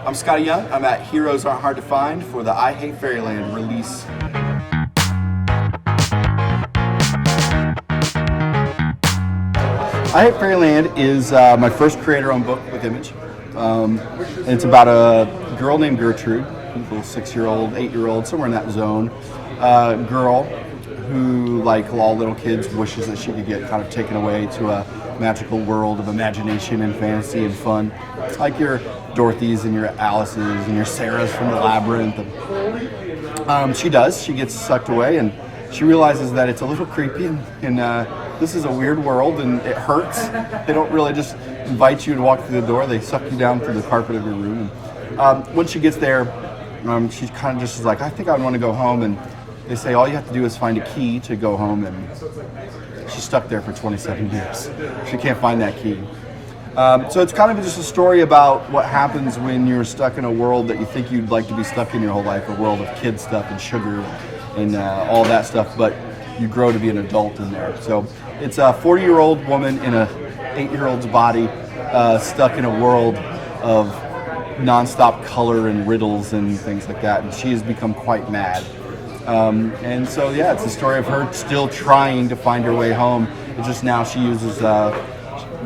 I'm Skottie Young. I'm at Heroes Aren't Hard to Find for the I Hate Fairyland release. I Hate Fairyland is my first creator-owned book with Image. And it's about a girl named Gertrude, a little 6-year-old, 8-year-old, somewhere in that zone, girl who, like all little kids, wishes that she could get kind of taken away to a magical world of imagination and fantasy and fun. Like your Dorothys and your Alices and your Sarahs from the Labyrinth. She does. She gets sucked away and she realizes that it's a little creepy and this is a weird world and it hurts. They don't really just invite you to walk through the door. They suck you down through the carpet of your room. And, when she gets there, she kind of just is like, I think I want to go home. And they say all you have to do is find a key to go home. And she's stuck there for 27 years. She can't find that key. So it's kind of just a story about what happens when you're stuck in a world that you think you'd like to be stuck in your whole life, a world of kid stuff and sugar and all that stuff, but you grow to be an adult in there. So it's a 40-year-old woman in a 8-year-old's body stuck in a world of nonstop color and riddles and things like that, and she has become quite mad. And so yeah, it's the story of her still trying to find her way home. It's just now she uses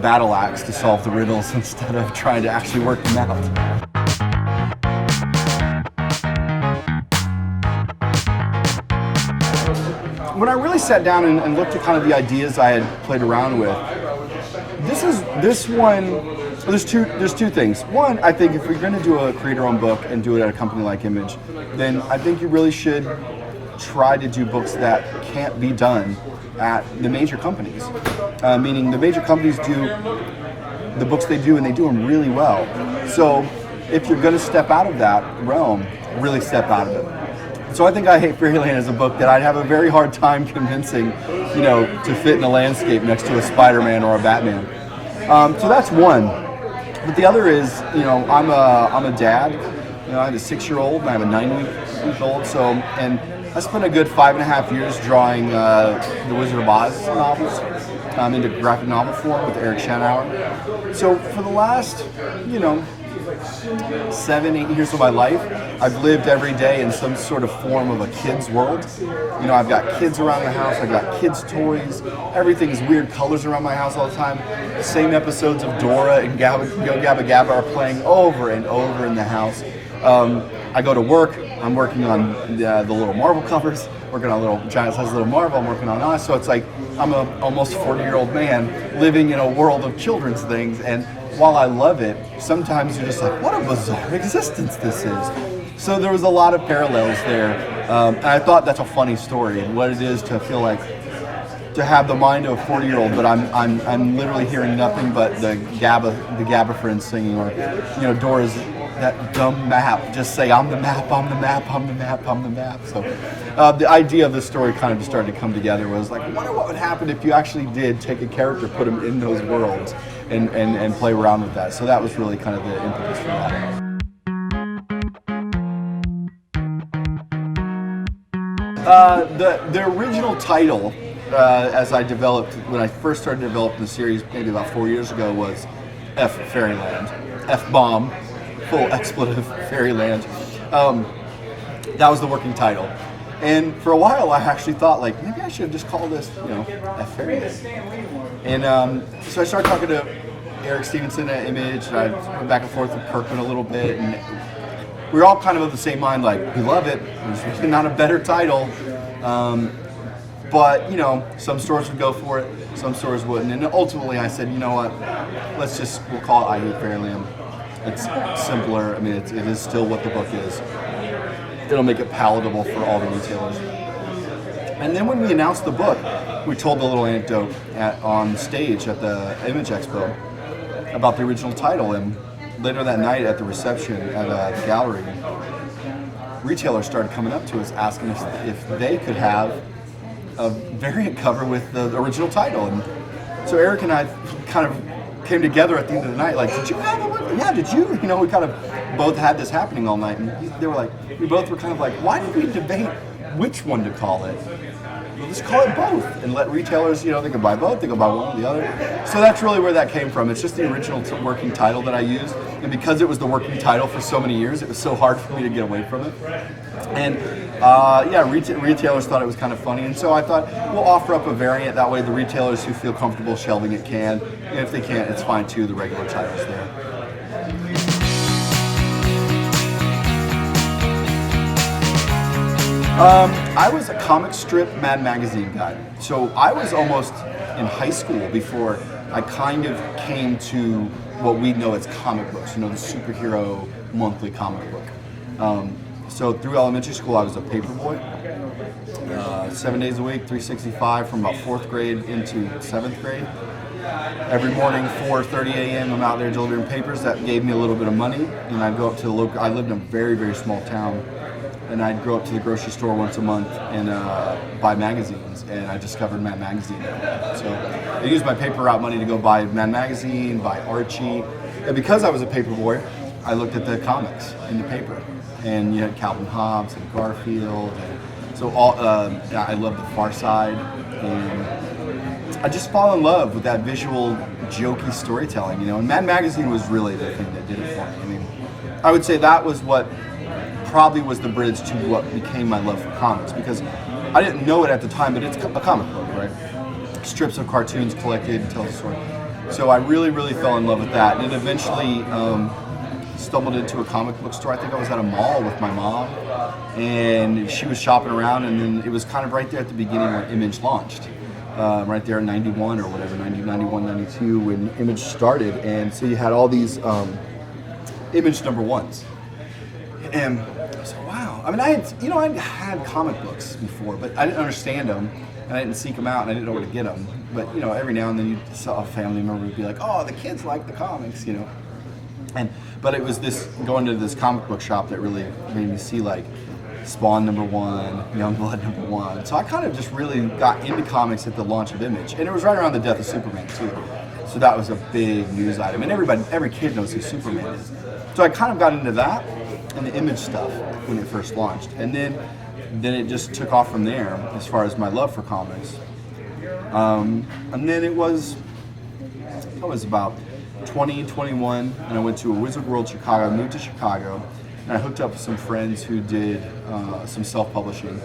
battle axe to solve the riddles instead of trying to actually work them out. When I really sat down and looked at kind of the ideas I had played around with, there's two things. One, I think if you're going to do a creator-owned book and do it at a company like Image, then I think you really should try to do books that can't be done at the major companies. Meaning the major companies do the books they do and they do them really well. So if you're going to step out of that realm, really step out of it. So I think I Hate Fairyland is a book that I'd have a very hard time convincing, to fit in a landscape next to a Spider-Man or a Batman. So that's one. But the other is, I'm a dad. I have a 6-year-old and I have a 9-week-old. So, and I spent a good 5.5 years drawing the Wizard of Oz novels into graphic novel form with Eric Schanauer. So for the last, 7-8 years of my life, I've lived every day in some sort of form of a kid's world. I've got kids around the house, I've got kids' toys, everything's weird colors around my house all the time. The same episodes of Dora and Go Gabba Gabba are playing over and over in the house. I go to work, I'm working on the little Marvel covers, working on little Giant Size Little Marvel, I'm working on Oz, so it's like I'm an almost 40-year-old man living in a world of children's things, and while I love it, sometimes you're just like, what a bizarre existence this is. So there was a lot of parallels there, and I thought that's a funny story, and what it is to feel like, to have the mind of a 40-year-old, but I'm literally hearing nothing but the Gabba friends singing, or Dora's that dumb map, just say I'm the map, I'm the map, I'm the map, I'm the map. So the idea of the story kind of just started to come together. Was like, I wonder what would happen if you actually did take a character, put him in those worlds, and play around with that. So that was really kind of the impetus for that. The original title, as I developed, when I first started developing the series maybe about 4 years ago, was F Fairyland, F-bomb, full expletive Fairyland. That was the working title. And for a while I actually thought, like, maybe I should have just called this, F Fairyland. And so I started talking to Eric Stevenson at Image, and I went back and forth with Kirkman a little bit, and we were all kind of the same mind, like, we love it, there's really not a better title. But, some stores would go for it, some stores wouldn't. And ultimately I said, you know what, we'll call it I Hate Fairyland. It's simpler. I mean, it is still what the book is. It'll make it palatable for all the retailers. And then when we announced the book, we told the little anecdote on stage at the Image Expo about the original title. And later that night at the reception at the gallery, retailers started coming up to us asking us if they could have a variant cover with the original title. And so Eric and I kind of came together at the end of the night, like, did you have one? Yeah, did you? We kind of both had this happening all night, and we both were kind of like, why did we debate which one to call it? Well, just call it both and let retailers, they can buy both, they can buy one or the other. So that's really where that came from. It's just the original working title that I used, and because it was the working title for so many years, it was so hard for me to get away from it. And retailers thought it was kind of funny, and so I thought we'll offer up a variant. That way, the retailers who feel comfortable shelving it can, and if they can't, it's fine too. The regular title's there. I was a comic strip Mad Magazine guy. So I was almost in high school before I kind of came to what we know as comic books, the superhero monthly comic book. So through elementary school, I was a paper boy, 7 days a week, 365 from about 4th grade into 7th grade. Every morning, 4:30 a.m., I'm out there delivering papers. That gave me a little bit of money, and I'd go up to the local. I lived in a very, very small town. And I'd go up to the grocery store once a month and buy magazines, and I discovered Mad Magazine. So I used my paper route money to go buy Mad Magazine, buy Archie, and because I was a paper boy, I looked at the comics in the paper, and you had Calvin Hobbes and Garfield, and so I loved the Far Side, and I just fall in love with that visual, jokey storytelling, and Mad Magazine was really the thing that did it for me. I mean, I would say that was what probably was the bridge to what became my love for comics, because I didn't know it at the time, but it's a comic book, right? Strips of cartoons collected and tells a story. So I really, really fell in love with that, and it eventually stumbled into a comic book store. I think I was at a mall with my mom, and she was shopping around, and then it was kind of right there at the beginning when Image launched, right there in 91 or whatever, 91, 92, when Image started, and so you had all these Image #1s. And I said, wow. I mean, I had comic books before, but I didn't understand them, and I didn't seek them out, and I didn't know where to get them. But, every now and then you saw a family member would be like, oh, the kids like the comics, But it was this, going to this comic book shop that really made me see, like, Spawn #1, Youngblood #1. So I kind of just really got into comics at the launch of Image. And it was right around the death of Superman, too. So that was a big news item. And every kid knows who Superman is. So I kind of got into that and the Image stuff when it first launched, and then it just took off from there as far as my love for comics. And then I was about 20, 21, and I went to a Wizard World Chicago. I moved to Chicago, and I hooked up with some friends who did some self-publishing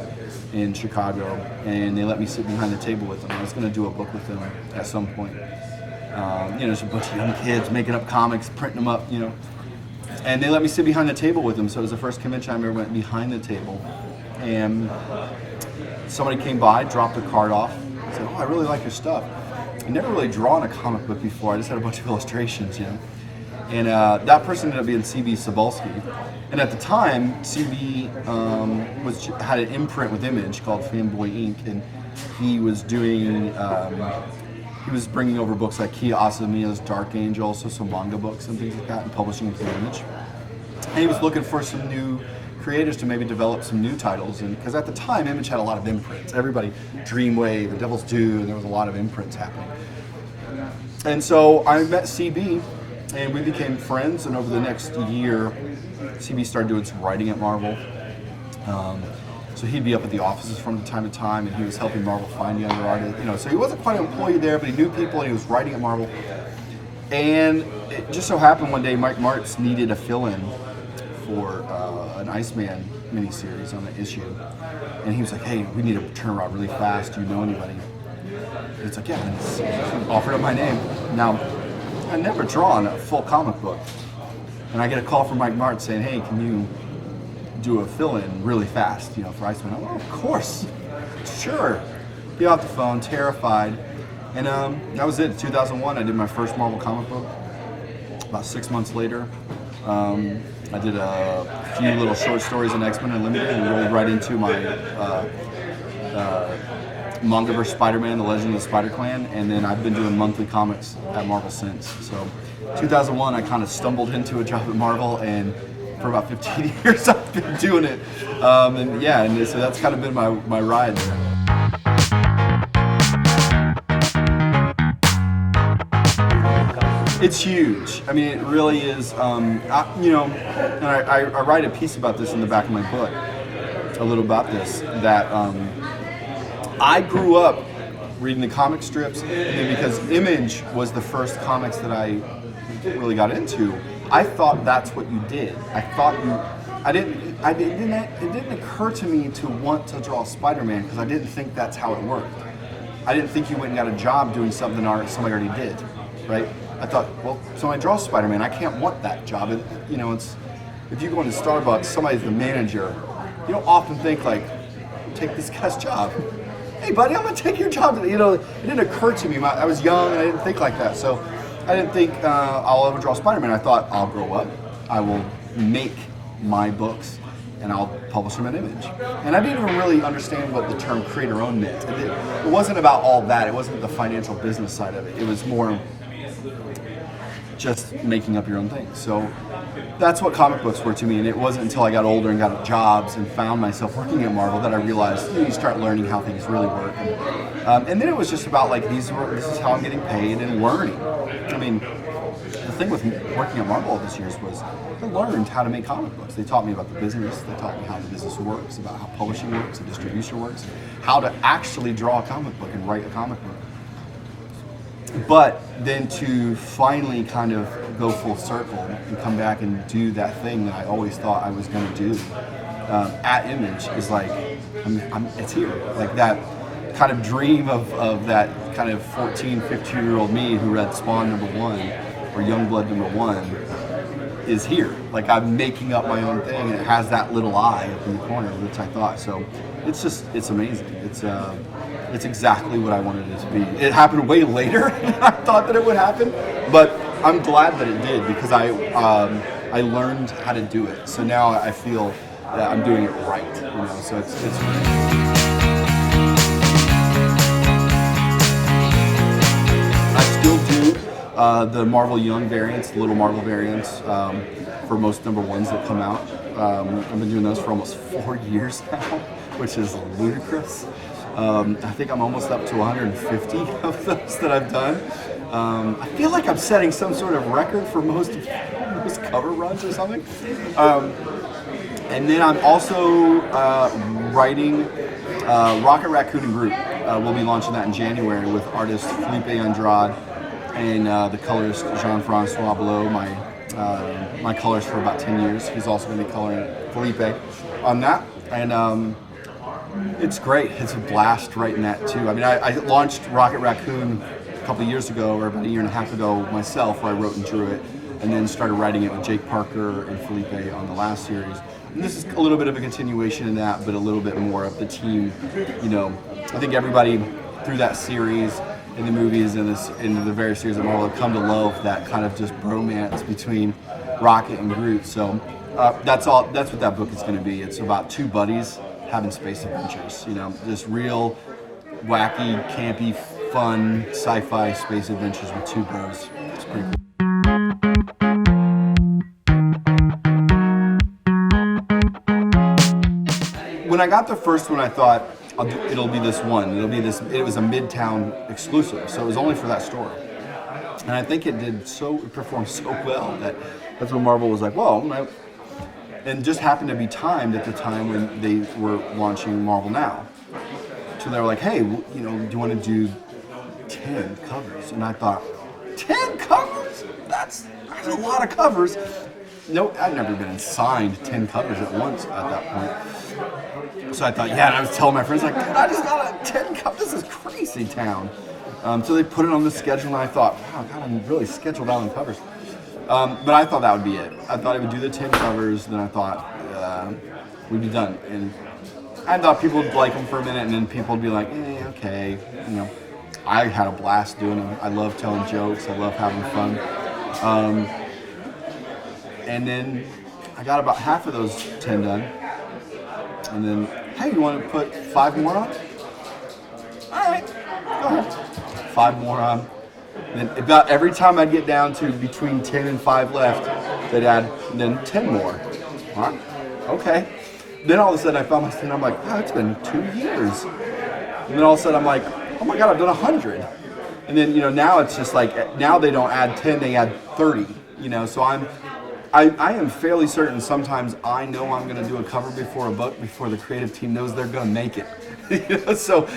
in Chicago, and they let me sit behind the table with them. I was going to do a book with them at some point. There's a bunch of young kids making up comics, printing them up, And they let me sit behind the table with them, so it was the first convention I ever went behind the table. And somebody came by, dropped a card off, said, oh, I really like your stuff. I'd never really drawn a comic book before, I just had a bunch of illustrations, And that person ended up being C.B. Cebulski. And at the time, CB had an imprint with Image called Fanboy Inc., and he was doing... he was bringing over books like Kia Asamiya's Dark Angel, so some manga books and things like that, and publishing through Image. And he was looking for some new creators to maybe develop some new titles, and because at the time Image had a lot of imprints. Everybody, Dreamwave, The Devil's Due, and there was a lot of imprints happening. And so I met CB, and we became friends. And over the next year, CB started doing some writing at Marvel. So he'd be up at the offices from time to time, and he was helping Marvel find younger artists. So he wasn't quite an employee there, but he knew people, and he was writing at Marvel. And it just so happened one day Mike Martz needed a fill-in for an Iceman miniseries on an issue. And he was like, hey, we need a turnaround really fast. Do you know anybody? And it's like, yeah, and he offered up my name. Now, I'd never drawn a full comic book. And I get a call from Mike Martz saying, hey, can you do a fill-in really fast, for Iceman? I'm like, oh, of course, sure. Be off the phone, terrified. And that was it. 2001, I did my first Marvel comic book. About 6 months later, I did a few little short stories in X-Men Unlimited and rolled right into my Mangaverse Spider-Man, The Legend of the Spider-Clan, and then I've been doing monthly comics at Marvel since. So 2001, I kind of stumbled into a job at Marvel, and for about 15 years I've been doing it. And so that's kind of been my ride there. It's huge. I mean, it really is. I write a piece about this in the back of my book, a little about this, that I grew up reading the comic strips, and then because Image was the first comics that I really got into, I thought that's what you did. It didn't occur to me to want to draw Spider-Man because I didn't think that's how it worked. I didn't think you went and got a job doing something somebody already did, right? I thought, well, somebody draws Spider-Man, I can't want that job. It's if you go into Starbucks, somebody's the manager. You don't often think like, take this guy's job. Hey, buddy, I'm gonna take your job. It didn't occur to me. I was young and I didn't think like that. So I didn't think I'll ever draw Spider-Man. I thought I'll grow up, I will make my books, and I'll publish them in Image. And I didn't even really understand what the term creator-owned meant. It wasn't about all that. It wasn't the financial business side of it. It was more just making up your own thing. So that's what comic books were to me, and it wasn't until I got older and got jobs and found myself working at Marvel that I realized you start learning how things really work. And then it was just about like this is how I'm getting paid and learning. I mean, the thing with working at Marvel all these years was I learned how to make comic books. They taught me about the business, they taught me how the business works, about how publishing works and distribution works, how to actually draw a comic book and write a comic book. But then to finally kind of go full circle and come back and do that thing that I always thought I was going to do at Image is like, it's here. Like that kind of dream of that kind of 14, 15-year-old me who read Spawn #1 or Youngblood #1 is here. Like I'm making up my own thing, and it has that little eye up in the corner, which I thought. So it's amazing. It's exactly what I wanted it to be. It happened way later than I thought that it would happen, but I'm glad that it did because I learned how to do it. So now I feel that I'm doing it right. So it's I still do the Marvel Young variants, the little Marvel variants for most #1s that come out. I've been doing those for almost 4 years now, which is ludicrous. I think I'm almost up to 150 of those that I've done. I feel like I'm setting some sort of record for most cover runs or something. And then I'm also writing Rocket Raccoon and Groot. We'll be launching that in January with artist Felipe Andrade and the colorist Jean-Francois Belot, my colorist for about 10 years. He's also going to be coloring Felipe on that. And it's great. It's a blast writing that too. I mean, I launched Rocket Raccoon a couple of years ago, or about a year and a half ago myself, where I wrote and drew it, and then started writing it with Jake Parker and Felipe on the last series. And this is a little bit of a continuation of that, but a little bit more of the team. I think everybody through that series, in the movies and in the various series of Marvel, have come to love that kind of just bromance between Rocket and Groot. So that's what that book is going to be. It's about two buddies having space adventures, just real wacky, campy, fun sci-fi space adventures with two bros. It's pretty cool. When I got the first one, I thought it'll be this one. It was a Midtown exclusive, so it was only for that store. And I think it performed so well that's when Marvel was like, whoa. And just happened to be timed at the time when they were launching Marvel Now. So they were like, hey, do you want to do 10 covers? And I thought, 10 covers? That's a lot of covers. No, I'd never been signed 10 covers at once at that point. So I thought, and I was telling my friends, like, dude, I just got 10 covers. This is crazy town. So they put it on the schedule, and I thought, wow, God, I'm really scheduled out on covers. But I thought that would be it. I thought I would do the 10 covers, then I thought we'd be done. And I thought people would like them for a minute, and then people would be like, okay. I had a blast doing them. I love telling jokes. I love having fun. And then I got about half of those 10 done. And then, hey, you want to put 5 more on? All right, go ahead. 5 more on. And then about every time I'd get down to between 10 and 5 left, they'd add then 10 more. All right, okay. Then all of a sudden I found myself, and I'm like, wow, it's been 2 years. And then all of a sudden I'm like, oh my God, I've done 100. And then, now it's just like, now they don't add 10, they add 30. So I am fairly certain sometimes I know I'm going to do a cover before a book, before the creative team knows they're going to make it. So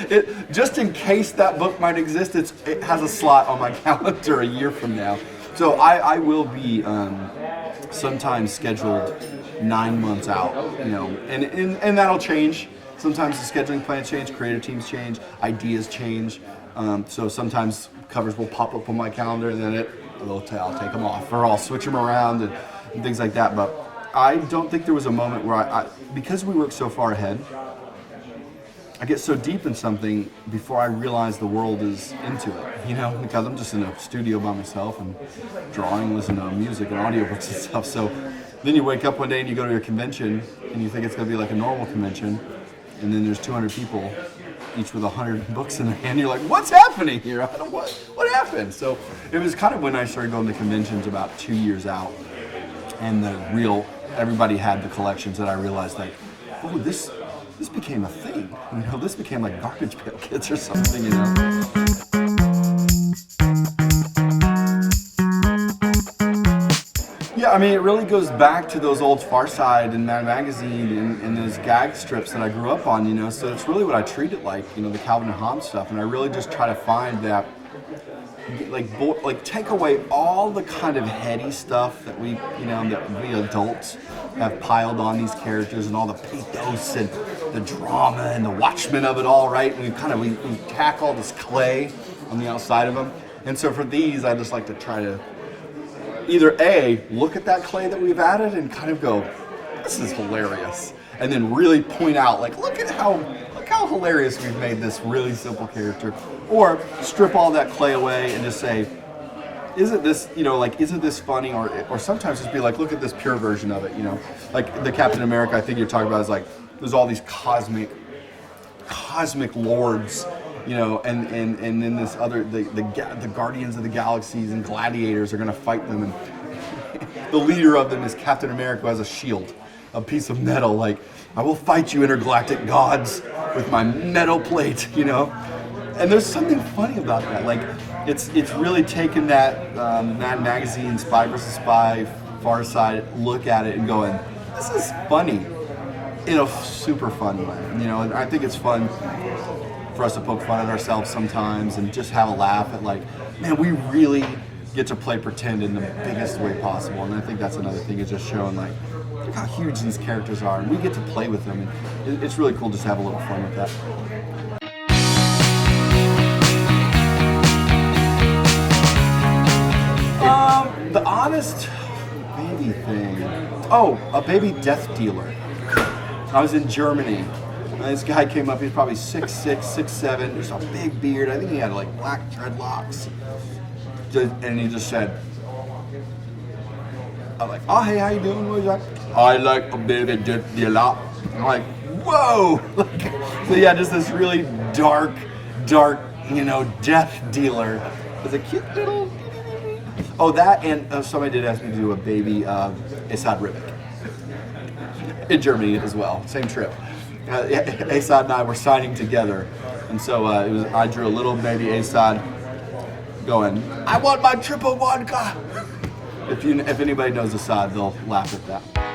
just in case that book might exist, it has a slot on my calendar a year from now. So I will be sometimes scheduled 9 months out, and that'll change. Sometimes the scheduling plans change, creative teams change, ideas change. So sometimes covers will pop up on my calendar, and then I'll take them off, or I'll switch them around and things like that. But I don't think there was a moment where because we work so far ahead, I get so deep in something before I realize the world is into it, because I'm just in a studio by myself and drawing, listening to music and audiobooks and stuff. So then you wake up one day and you go to a convention and you think it's going to be like a normal convention, and then there's 200 people, each with 100 books in their hand. You're like, what's happening here? What happened? So it was kind of when I started going to conventions about 2 years out, and everybody had the collections, that I realized like, oh, this became a thing. This became like Garbage Pail Kids or something, Yeah, I mean, it really goes back to those old Far Side and Mad Magazine and those gag strips that I grew up on, so it's really what I treat it like, the Calvin and Hobbes stuff, and I really just try to find that, like take away all the kind of heady stuff that we adults have piled on these characters, and all the pathos and the drama and the Watchmen of it all, right? And we tack all this clay on the outside of them. And so for these, I just like to try to either look at that clay that we've added and kind of go, this is hilarious, and then really point out, like, look how hilarious we've made this really simple character, or strip all that clay away and just say, isn't this funny, or sometimes just be like, look at this pure version of it, like the Captain America I think you're talking about is like, there's all these cosmic lords, and then this other, the Guardians of the Galaxies and Gladiators are going to fight them, and the leader of them is Captain America, who has a shield, a piece of metal, like, I will fight you, intergalactic gods, with my metal plate, And there's something funny about that. Like, it's really taken that Mad Magazine, Spy vs. Spy, Far Side look at it and going, this is funny in a super fun way. And I think it's fun for us to poke fun at ourselves sometimes and just have a laugh at, like, man, we really get to play pretend in the biggest way possible. And I think that's another thing, is just showing, like, look how huge these characters are, and we get to play with them, and it's really cool just to have a little fun with that. The honest baby thing. Oh, a baby death dealer. I was in Germany. And this guy came up, he was probably 6'6", 6'7", just a big beard. I think he had like black dreadlocks. And he just said, I'm like, oh, hey, how you doing? What is that? I like a baby death dealer. I'm like, whoa! So yeah, just this really dark, death dealer. It's a cute little... Oh, that, and somebody did ask me to do a baby Asad Ribic in Germany as well, same trip. Asad and I were signing together, and so I drew a little baby Asad going, I want my triple vodka! If anybody knows Asad, they'll laugh at that.